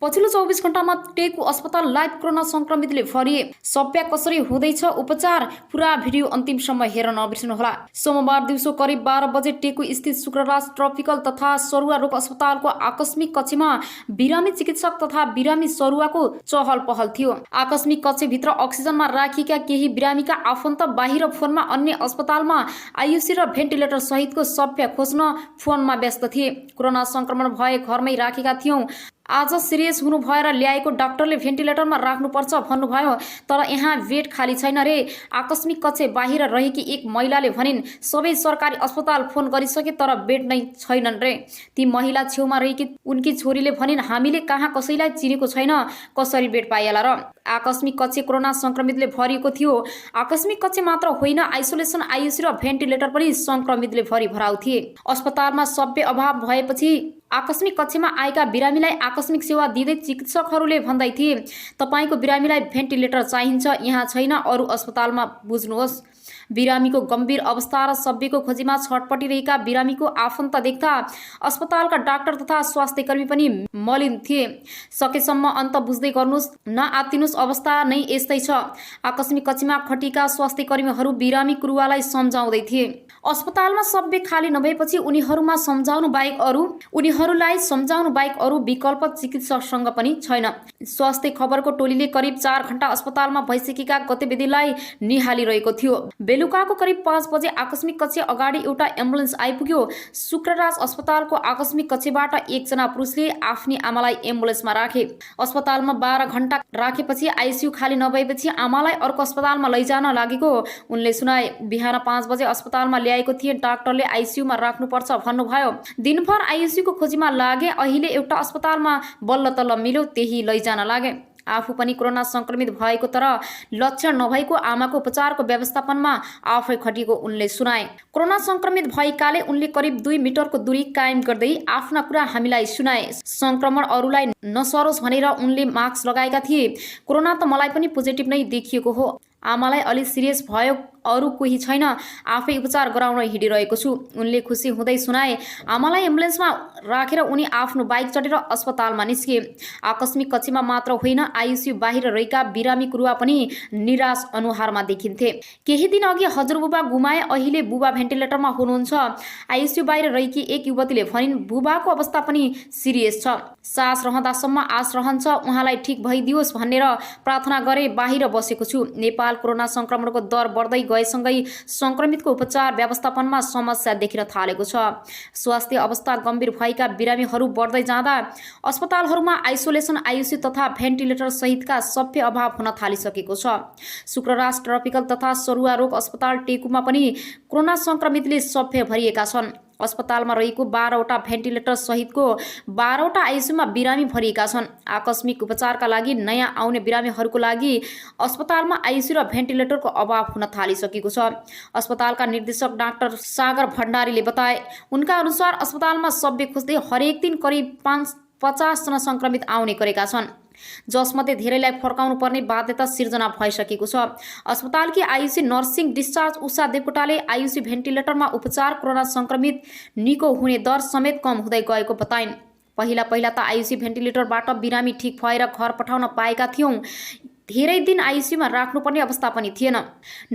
पछिल्लो 24 घण्टामा टेकु अस्पताल लाइभ कोरोना संक्रमितले भरिए। सभ्य कसरी हुँदैछ उपचार, पूरा भिडियो अन्तिमसम्म हेर्न नबिर्सनुहोला। सोमबार दिउँसो करिब 12 बजे टेकु स्थित शुक्रराज ट्रपिकल तथा सरुवा रोग अस्पतालको आकस्मिक कक्षमा बिरामी चिकित्सक तथा बिरामी सरुवाको चहल पहल थियो। आकस्मिक कक्षभित्र अक्सिजनमा राखिएका केही बिरामीका आफन्त बाहिर फोनमा अन्य अस्पतालमा आइयुसी र भेन्टिलेटर सहितको सभ्य खोज्न फोनमा व्यस्त थिए। कोरोना संक्रमण भए घरमै राखेका थियौं, आज सिरियस हुनु भएर ल्याएको डाक्टरले भेन्टिलेटरमा राख्नुपर्छ भन्नुभयो, तर यहाँ बेड खाली छैन रे। आकस्मिक कक्ष बाहिर रहेकी एक महिलाले भनिन्, सबै सरकारी अस्पताल फोन गरिसके तर बेड नै छैनन् रे। ती महिला छेउमा रहेकी उनकी छोरीले भनिन्, हामीले कहाँ कसैलाई चिनेको छैन, कसरी बेड पाइएला र। आकस्मिक कक्ष कोरोना संक्रमितले भरिएको थियो। आकस्मिक कक्ष मात्र होइन, आइसोलेसन आइयुसी र भेन्टिलेटर पनि संक्रमितले भराउ थिए। अस्पतालमा सभ्य अभाव भएपछि आकस्मिक कक्षमा आएका बिरामीलाई आकस्मिक सेवा दिँदै चिकित्सकहरूले भन्दै थिए, तपाईको बिरामीलाई भेन्टिलेटर चाहिन्छ, यहाँ छैन, अरू अस्पतालमा बुझ्नुहोस्। बिरामीको गम्भीर अवस्था र सभ्यको खोजीमा छटपटिरहेका बिरामीको आफन्त देख्दा अस्पतालका डाक्टर तथा स्वास्थ्यकर्मी पनि मलिन थिए। सकेसम्म अन्त बुझ्दै गर्नुहोस्, नआत्तिनुहोस्, अवस्था नै यस्तै छ। आकस्मिक कक्षमा खटिएका स्वास्थ्यकर्मीहरू बिरामी कुरुवालाई सम्झाउँदै थिए। अस्पतालमा सभ्य खाली नभएपछि उनीहरूलाई सम्झाउनु बाहेक अरू विकल्प चिकित्सकसँग पनि छैन। स्वास्थ्य खबरको टोलीले करिब 4 घण्टा अस्पतालमा भइसकेका गतिविधिलाई निहालिरहेको थियो। बेलुकाको करिब 5 बजे आकस्मिक कक्ष अगाडि एउटा एम्बुलेन्स आइपुग्यो। शुक्रराज अस्पतालको आकस्मिक कक्षबाट एकजना पुरुषले आफ्नी आमालाई एम्बुलेन्समा राखे। अस्पतालमा 12 घण्टा राखेपछि आइसियु खाली नभएपछि आमालाई अर्को अस्पतालमा लैजान लागेको उनले सुनाए। बिहान 5 बजे अस्पतालमा ल्याएको थिए, डाक्टरले आइसियुमा राख्नुपर्छ भन्नुभयो। दिनभर आइसियुको खोजीमा लागे, अहिले एउटा अस्पतालमा बल्ल तल्ल मिल्यो, त्यही लैजान लागे। आफू पनि कोरोना संक्रमित भएको तर लक्षण नभएको आमाको उपचारको व्यवस्थापनमा आफै खटिएको उनले सुनाए। कोरोना संक्रमित भएकाले उनले करिब 2 मिटरको दूरी कायम गर्दै आफ्ना कुरा हामीलाई सुनाए। संक्रमण अरूलाई नसरोस् भनेर उनले मास्क लगाएका थिए। कोरोना त मलाई पनि पोजिटिभ नै देखिएको हो, आमालाई अलि सिरियस भयो, अरू कोही छैन, आफै उपचार गराउन हिँडिरहेको छु, उनले खुसी हुँदै सुनाए। आमालाई एम्बुलेन्समा राखेर उनी आफ्नो बाइक चढेर अस्पतालमा निस्के। आकस्मिक कक्षमा मात्र होइन, आइयुसी बाहिर रहेका बिरामी कुरुवा पनि निराश अनुहारमा देखिन्थे। केही दिन अघि हजुरबुबा गुमाए, अहिले बुबा भेन्टिलेटरमा हुनुहुन्छ। आइयुसी बाहिर रहेकी एक युवतीले भनिन्, बुबाको अवस्था पनि सिरियस छ, सास रहँदासम्म आश रहन्छ उहाँलाई ठिक भइदियोस् भनेर प्रार्थना गरे बाहिर बसेको छु। नेपाल कोरोना संक्रमणको दर बढ्दै गएसँगै संक्रमितको उपचार व्यवस्थापनमा समस्या देखिन थालेको छ। स्वास्थ्य अवस्था गम्भीर भएका बिरामीहरू बढ्दै जाँदा अस्पतालहरूमा आइसोलेसन आइयुसी तथा भेन्टिलेटर सहितका सभ्य अभाव हुन थालिसकेको छ। शुक्रराज ट्रपिकल तथा सरुवा रोग अस्पताल टेकुमा पनि कोरोना संक्रमितले सभ्य भरिएका छन्। अस्पतालमा रहेको 12वटा भेन्टिलेटर सहितको 12वटा आइसियुमा बिरामी भरिएका छन्। आकस्मिक उपचारका लागि नयाँ आउने बिरामीहरूको लागि अस्पतालमा आइसियु र भेन्टिलेटरको अभाव हुन थालिसकेको छ। अस्पतालका निर्देशक डाक्टर सागर भण्डारीले बताए। उनका अनुसार अस्पतालमा सभ्य खोज्दै हरेक दिन करिब 50 जना संक्रमित आउने गरेका छन्, जसमध्ये धेरैलाई फर्काउनु पर्ने बाध्यता सिर्जना भइसकेको छ। अस्पतालकी आइयुसी नर्सिङ डिस्चार्ज उषा देवकोटाले आइयुसी भेन्टिलेटरमा उपचार कोरोना संक्रमित निको हुने दर समेत कम हुँदै गएको बताइन्। पहिला त आइयुसी भेन्टिलेटरबाट बिरामी ठिक भएर घर पठाउन पाएका थियौं, धेरै दिन आइसियुमा राख्नुपर्ने अवस्था पनि थिएन।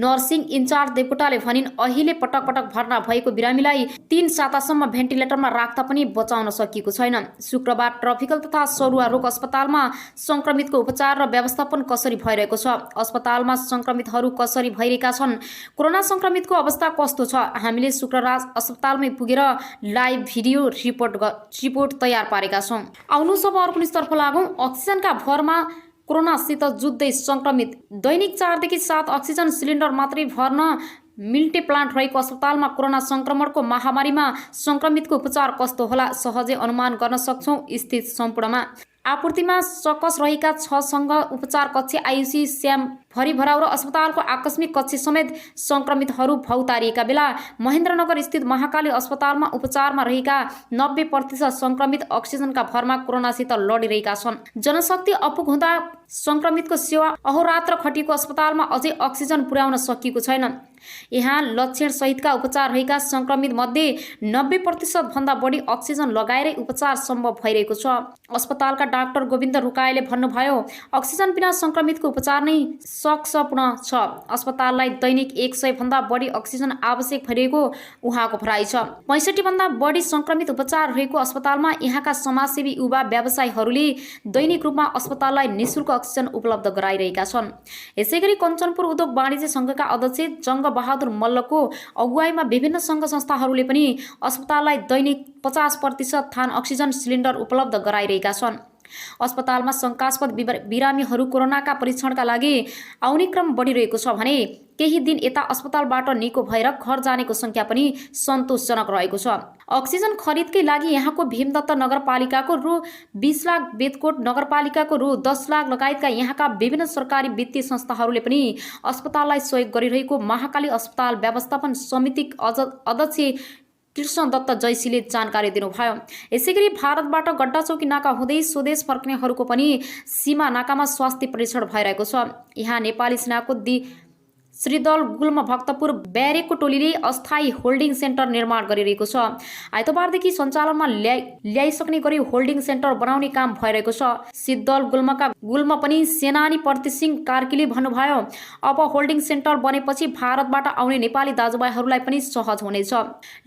नर्सिङ इन्चार्ज देवकोटाले भनिन्, अहिले पटक पटक भर्ना भएको बिरामीलाई 3 सातासम्म भेन्टिलेटरमा राख्दा पनि बचाउन सकिएको छैन। शुक्रबार ट्रपिकल तथा सरुवा रोग अस्पतालमा संक्रमितको उपचार र व्यवस्थापन कसरी भइरहेको छ, अस्पतालमा संक्रमितहरू कसरी भइरहेका छन्, कोरोना संक्रमितको अवस्था कस्तो छ, हामीले शुक्रराज अस्पतालमै पुगेर लाइभ भिडियो रिपोर्ट तयार पारेका छौं। आउनु सब अर्को न्युजतर्फ लागौं। अक्सिजनका भरमा कोरोनासित जुझ्दै संक्रमित। दैनिक 4 देखि 7 अक्सिजन सिलिन्डर मात्रै भर्न मिल्टे प्लान्ट रहेको अस्पतालमा कोरोना संक्रमणको महामारीमा संक्रमितको उपचार कस्तो होला सहजै अनुमान गर्न सक्छौं। स्थित सम्पूर्णमा आपूर्तिमा सकस रहेका 6 सँग उपचार कक्ष, आइयुसी, स्याम भरी भराउ र अस्पतालको आकस्मिक कक्ष समेत संक्रमितहरू भौतारिएका बेला महेन्द्रनगर स्थित महाकाली अस्पतालमा उपचारमा रहेका 90% संक्रमित अक्सिजनका भरमा कोरोनासित लडिरहेका छन्। जनशक्ति अपुग हुँदा संक्रमितको सेवा अहोरात्र खटिएको अस्पतालमा अझै अक्सिजन पुर्याउन सकिएको छैन। यहाँ लक्षण सहितका उपचार रहेका संक्रमित मध्ये 90% भन्दा बढी अक्सिजन लगाएरै उपचार सम्भव भइरहेको छ। अस्पतालका डाक्टर गोविन्द रुकाईले भन्नुभयो, अक्सिजन बिना संक्रमितको उपचार नै सक्सपूर्ण छ। अस्पताललाई दैनिक 100 भन्दा बढी अक्सिजन आवश्यक भइरहेको उहाँको भनाइ छ। 65 भन्दा बढी संक्रमित उपचार रहेको अस्पतालमा यहाँका समाजसेवी युवा व्यवसायीहरूले दैनिक रूपमा अस्पताललाई निःशुल्क अक्सिजन उपलब्ध गराइरहेका छन्। यसैगरी कञ्चनपुर उद्योग वाणिज्य संघका अध्यक्ष जङ्ग बहादुर मल्लको अगुवाईमा विभिन्न संघ संस्थाहरूले पनि अस्पताललाई दैनिक 50% थान अक्सिजन सिलिन्डर उपलब्ध गराइरहेका छन्। अस्पतालमा शङ्कास्पद बिरामीहरू कोरोनाका परीक्षणका लागि आउने क्रम बढिरहेको छ भने केही दिन यता अस्पतालबाट निको भएर घर जानेको संख्या पनि सन्तोषजनक रहेको छ। अक्सिजन खरिदकै लागि यहाँको भीमदत्त नगरपालिकाको रु 20 लाख, बेदकोट नगरपालिकाको रु 10 लाख लगायतका यहाँका विभिन्न सरकारी वित्तीय संस्थाहरूले पनि अस्पताललाई सहयोग गरिरहेको महाकाली अस्पताल व्यवस्थापन समिति अध्यक्ष कृष्ण दत्त जैसीले जानकारी दिनुभयो। यसैगरी भारतबाट गड्डाचौकी नाका हुँदै स्वदेश फर्कनेहरूको पनि सीमा नाकामा स्वास्थ्य परीक्षण भइरहेको छ। यहाँ नेपाली सेनाको श्रीदल गुल्म भक्तपुर ब्यारेकको टोलीले अस्थायी होल्डिङ सेन्टर निर्माण गरिरहेको छ। आइतबारदेखि सञ्चालनमा ल्याइसक्ने गरी होल्डिङ सेन्टर बनाउने काम भइरहेको छ। सिद्धल गुल्मका गुल्म पनि सेनानी प्रति सिंह कार्कीले भन्नुभयो, अब होल्डिङ सेन्टर बनेपछि भारतबाट आउने नेपाली दाजुभाइहरूलाई पनि सहज हुनेछ।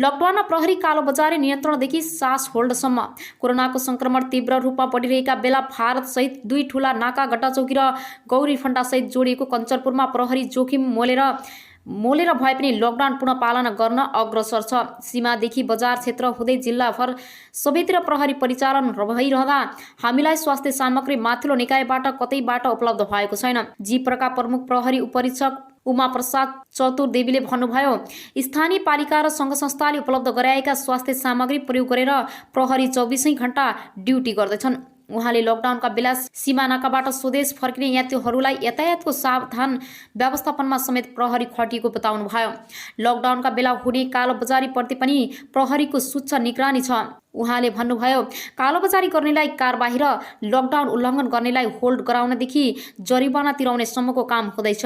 लकडाउनमा प्रहरी कालोबजारी नियन्त्रणदेखि सास होल्डसम्म कोरोनाको संक्रमण तीव्र रूपमा बढिरहेका बेला भारत सहित 2 ठूला नाका गड्डाचौकी र गौरी फण्डा सहित जोडिएको कञ्चनपुरमा प्रहरी जोखिम मोलेर भए पनि लकडाउन पुनः पालना गर्न अग्रसर छ। सीमादेखि बजार क्षेत्र हुँदै जिल्लाभर सबैतिर प्रहरी परिचालन भइरहँदा हामीलाई स्वास्थ्य सामग्री माथिल्लो निकायबाट कतैबाट उपलब्ध भएको छैन। जीप्रका प्रमुख प्रहरी उपरीक्षक उमा प्रसाद चतुर्देवीले भन्नुभयो, स्थानीय पालिका र सङ्घ संस्थाले उपलब्ध गराएका स्वास्थ्य सामग्री प्रयोग गरेर प्रहरी 24 घण्टा ड्युटी गर्दैछन्। उहाँले लकडाउनका बेला सीमानाकाबाट स्वदेश फर्किने यात्रीहरूलाई यातायातको सावधान व्यवस्थापनमा समेत प्रहरी खटिएको बताउनुभयो। लकडाउनका बेला हुने कालोबजारीप्रति पनि प्रहरीको सुच्चा निगरानी छ। उहाँले भन्नुभयो, कालोबजारी गर्नेलाई कारबाही र लकडाउन उल्लङ्घन गर्नेलाई होल्ड गराउनदेखि जरिवाना तिराउने सम्मको काम हुँदैछ।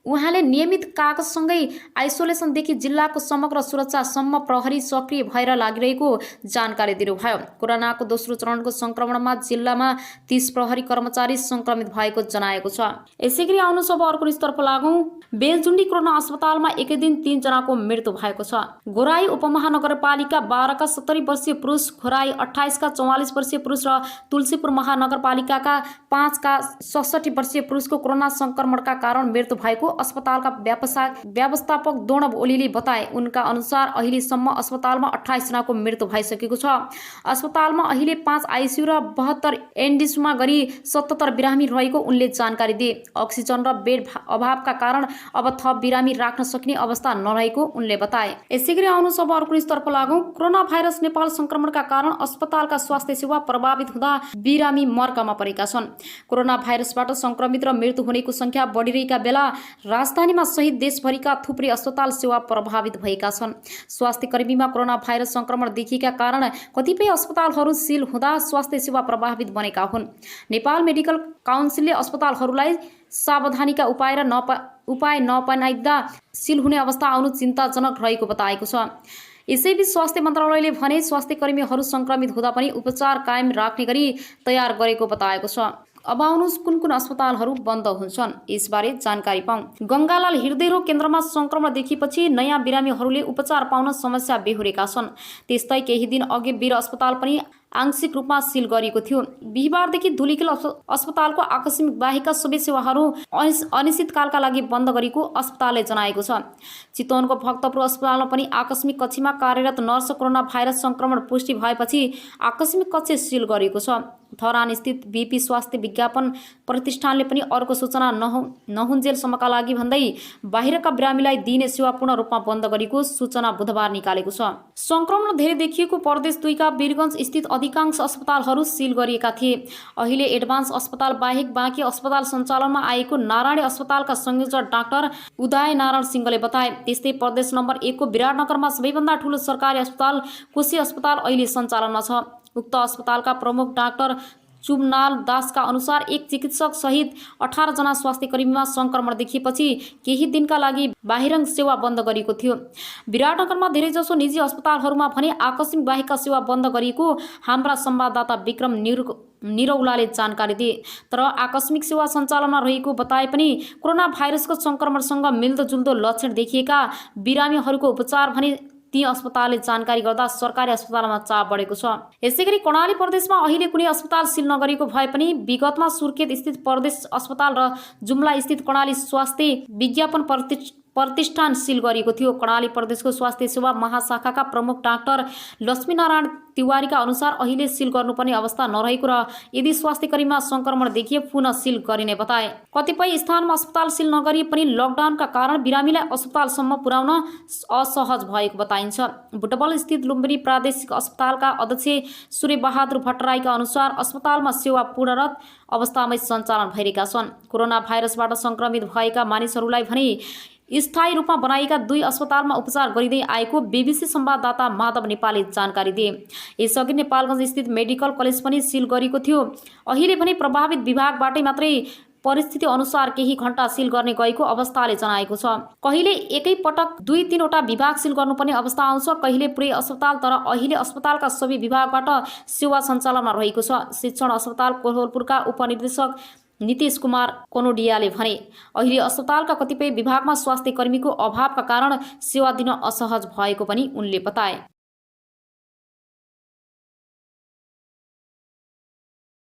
उहाँले नियमित कागजसँगै आइसोलेसनदेखि जिल्लाको समग्र सुरक्षासम्म प्रहरी सक्रिय भएर लागिरहेको जानकारी दिनुभयो। कोरोनाको दोस्रो चरणको संक्रमणमा जिल्लामा 30 प्रहरी कर्मचारी संक्रमित भएको जनाएको छ। यसैगरी आउनु सब अर्को न्युजतर्फ लागौं। बेलजुण्डी कोरोना अस्पतालमा एकै दिन 3 जनाको मृत्यु भएको छ। घोराई उपमहानगरपालिका 12 का 70 वर्षीय पुरुष, घोराई 28 का 44 वर्षीय पुरुष र तुलसीपुर महानगरपालिकाका 5 का 66 वर्षीय पुरुषको कोरोना संक्रमणका कारण मृत्यु भएको अस्पतालका व्यवस्थापक दोणब ओलीले बताए। उनका अनुसार अहिलेसम्म अस्पतालमा 28 जनाको मृत्यु भइसकेको छ। अस्पतालमा अहिले 5 आइसियु र 72 एनडिसीमा गरी 77 बिरामी रहेको उनले जानकारी दिए। अक्सिजन र बेड अभावका कारण अब थप बिरामी राख्न सक्ने अवस्था नरहेको उनले बताए। यसैगरी आउनु सब अर्को न्युजतर्फ लागौं। कोरोना भाइरस नेपाल संक्रमणका कारण अस्पतालका स्वास्थ्य सेवा प्रभावित हुँदा बिरामी मर्कामा परेका छन्। कोरोना भाइरसबाट संक्रमित र मृत्यु हुनेको संख्या बढिरहेका बेला राजधानीमा सहित देशभरिका थुप्रै अस्पताल सेवा प्रभावित भएका छन्। स्वास्थ्य कर्मीमा कोरोना भाइरस संक्रमण देखिएका कारण कतिपय अस्पतालहरू सील हुँदा स्वास्थ्य सेवा प्रभावित बनेका हुन्। नेपाल मेडिकल काउन्सिलले अस्पतालहरूलाई सावधानीका उपाय नअपनाइदा सील हुने अवस्था आउनु चिन्ताजनक रहेको बताएको छ। यसैबीच स्वास्थ्य मन्त्रालयले भने स्वास्थ्य कर्मीहरू संक्रमित हुँदा पनि उपचार कायम राख्ने गरी तयार गरेको बताएको छ। अब आउनुहोस् कुन अस्पतालहरू बन्द हुन्छन् यसबारे जानकारी पाऊँ। गङ्गालाल हृदय रोग केन्द्रमा संक्रमण देखिएपछि नयाँ बिरामीहरूले उपचार पाउन समस्या बेहोरेका छन्। त्यस्तै केही दिन अघि वीर अस्पताल पनि आंशिक रूपमा सील गरिएको थियो। बिहिबारदेखि धुलिखेल अस्पतालको आकस्मिक बाहेकका सबै सेवाहरू अनिश्चितकालका लागि बन्द गरेको अस्पतालले जनाएको छ। चितवनको भक्तपुर अस्पतालमा पनि आकस्मिक कक्षमा कार्यरत नर्स कोरोना भाइरस संक्रमण पुष्टि भएपछि आकस्मिक कक्ष सील गरिएको छ। धरान स्थित बीपी स्वास्थ्य विज्ञापन प्रतिष्ठानले पनि अर्को सूचना नहुन्जेलसम्मका लागि भन्दै बाहिरका बिरामीलाई दिइने सेवा पूर्ण रूपमा बन्द गरेको सूचना बुधबार निकालेको छ। संक्रमण धेरै देखिएको प्रदेश 2 का वीरगञ्ज स्थित अधिकांश अस्पतालहरू सील गरिएका थिए। अहिले एडभान्स अस्पताल बाहेक बाँकी अस्पताल सञ्चालनमा आएको नारायणी अस्पतालका संयोजक डाक्टर उदय नारायण सिंहले बताए। त्यस्तै प्रदेश नम्बर 1 को विराटनगरमा सबैभन्दा ठूलो सरकारी अस्पताल कोशी अस्पताल अहिले सञ्चालनमा छ। उक्त अस्पतालका प्रमुख डाक्टर चुमनाल दासका अनुसार एक चिकित्सक सहित 18 जना स्वास्थ्य कर्मीमा संक्रमण देखिएपछि केही दिनका लागि बाहिरङ्ग सेवा बन्द गरिएको थियो। विराटनगरमा धेरैजसो निजी अस्पतालहरूमा भने आकस्मिक बाहेकका सेवा बन्द गरिएको हाम्रा संवाददाता विक्रम निरौलाले जानकारी दिए। तर आकस्मिक सेवा सञ्चालनमा रहेको बताए पनि कोरोना भाइरसको संक्रमणसँग मिल्दोजुल्दो लक्षण देखिएका बिरामीहरूको उपचार भने ती अस्पतालले जानकारी गर्दा सरकारी अस्पतालमा चाप बढेको छ। यसैगरी कर्णाली प्रदेशमा अहिले कुनै अस्पताल सील नगरेको भए पनि विगतमा सुर्खेत स्थित प्रदेश अस्पताल र जुम्ला स्थित कर्णाली स्वास्थ्य विज्ञापन प्रतिष्ठान सील गरिएको थियो। कर्णाली प्रदेशको स्वास्थ्य सेवा महाशाखाका प्रमुख डाक्टर लक्ष्मीनारायण तिवारीका अनुसार अहिले सील गर्नुपर्ने अवस्था नरहेको र यदि स्वास्थ्य कर्मीमा संक्रमण देखिए पुनः सील गरिने बताए। कतिपय स्थानमा अस्पताल सील नगरिए पनि लकडाउनका कारण बिरामीलाई अस्पतालसम्म पुर्याउन असहज भएको बताइन्छ। बुटबल स्थित लुम्बिनी प्रादेशिक अस्पतालका अध्यक्ष सूर्यबहादुर भट्टराईका अनुसार अस्पतालमा सेवा पूर्णरत अवस्थामै सञ्चालन भइरहेका छन्। कोरोना भाइरसबाट संक्रमित भएका मानिसहरूलाई भने स्थायी रूपमा बनाएका 2 अस्पतालमा उपचार गरिँदै आएको बीबीसी संवाददाता माधव नेपालले जानकारी दिए। यसअघि नेपालगञ्ज स्थित मेडिकल कलेज पनि सील गरिएको थियो। अहिले भने प्रभावित विभागबाटै मात्रै परिस्थिति अनुसार केही घण्टा सील गर्ने गएको अवस्थाले जनाएको छ। कहिले एकै पटक 2-3 वटा विभाग सील गर्नुपर्ने अवस्था आउँछ, कहिले पुरै अस्पताल। तर अहिले अस्पतालका सबै विभागबाट सेवा सञ्चालनमा रहेको छ। शिक्षण अस्पताल कोहलपुरका उपनिर्देशक नीतिश कुमार कोनोडियाले भने अहिले अस्पतालका कतिपय विभागमा स्वास्थ्य कर्मीको अभावका कारण सेवा दिन असहज भएको पनि उनले बताए।